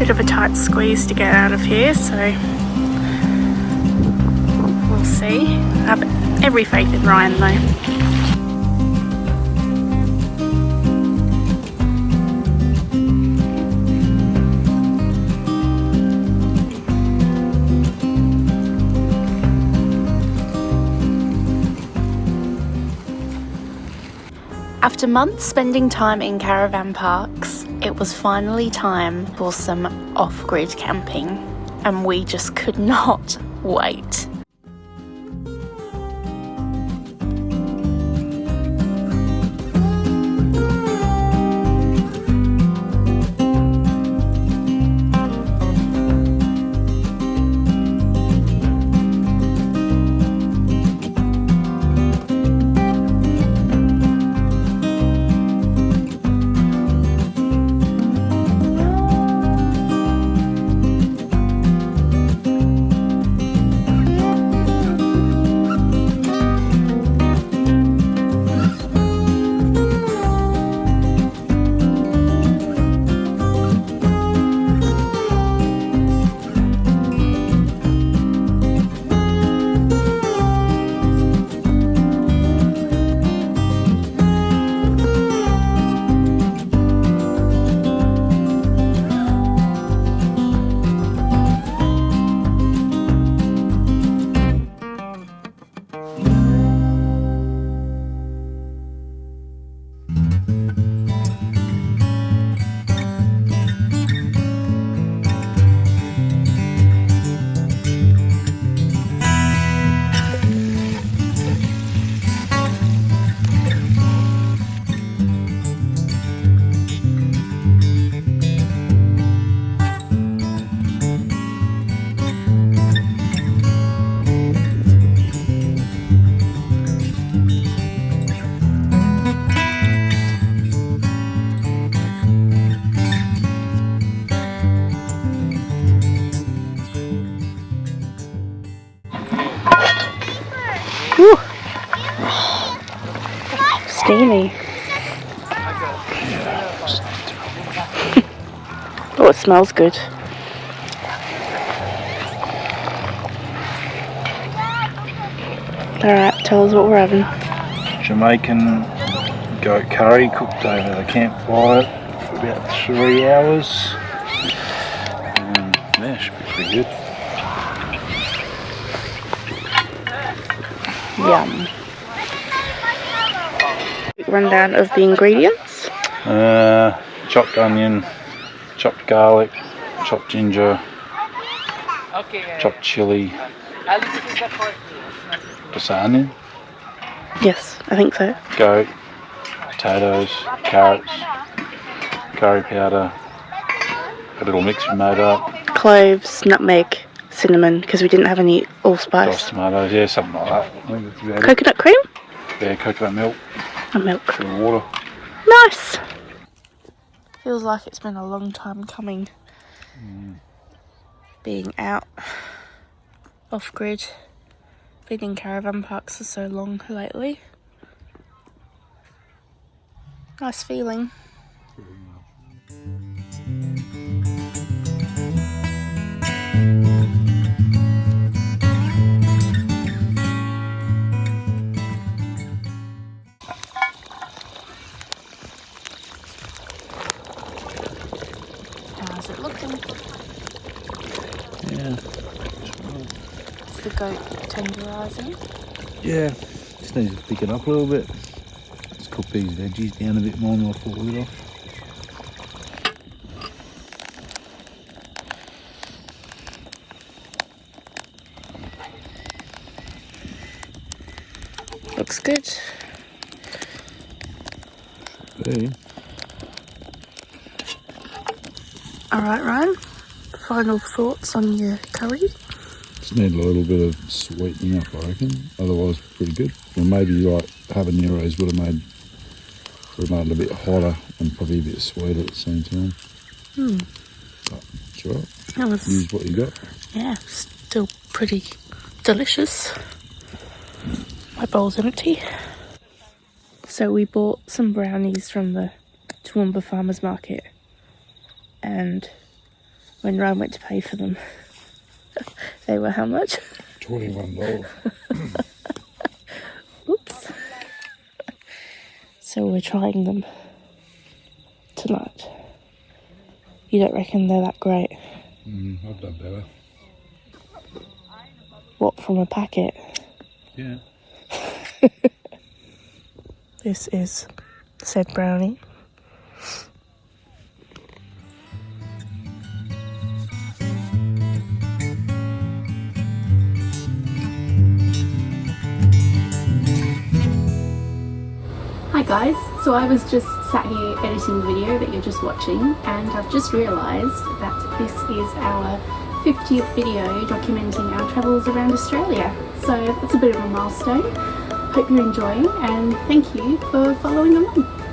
bit of a tight squeeze to get out of here, so we'll see. I have every faith in Ryan though. After months spending time in caravan parks, it was finally time for some off-grid camping, and we just could not wait. Whew. Steamy. Oh, it smells good. Alright, tell us what we're having. Jamaican Goat Curry cooked over the campfire for about 3 hours. Yeah, should be pretty good. Yum. Rundown of the ingredients. Chopped onion, chopped garlic, chopped ginger, chopped chilli. Just onion. Yes, I think so. Goat, potatoes, carrots, curry powder, a little mix we made up. Cloves, nutmeg, cinnamon, because we didn't have any allspice. Diced tomatoes, yeah, something like that. I think that's about it. Coconut cream? Yeah, coconut milk. And milk. And water. Nice! Feels like it's been a long time coming. Being out, off-grid, been in caravan parks for so long lately. Nice feeling. How's it looking? Yeah. Is the goat tenderising? Yeah, just needs to pick it up a little bit. Let's cook these veggies down a bit more and I'll pull the lid off. Looks good. Hey. Alright, Ryan, final thoughts on your curry? Just need a little bit of sweetening up, I reckon. Otherwise, pretty good. Or maybe like habaneros would have made it a bit hotter and probably a bit sweet at the same time. But it's alright. That was, use what you got. yeah, still pretty delicious. My bowl's empty. So we bought some brownies from the Toowoomba farmers market, and when Ryan went to pay for them. They were how much? $21. Oops. So we're trying them tonight. You don't reckon they're that great? I've done better. What, from a packet? Yeah. This is said brownie. Hi guys, so I was just sat here editing the video that you're just watching, and I've just realised that this is our 50th video documenting our travels around Australia. So that's a bit of a milestone. Hope you're enjoying, and thank you for following along.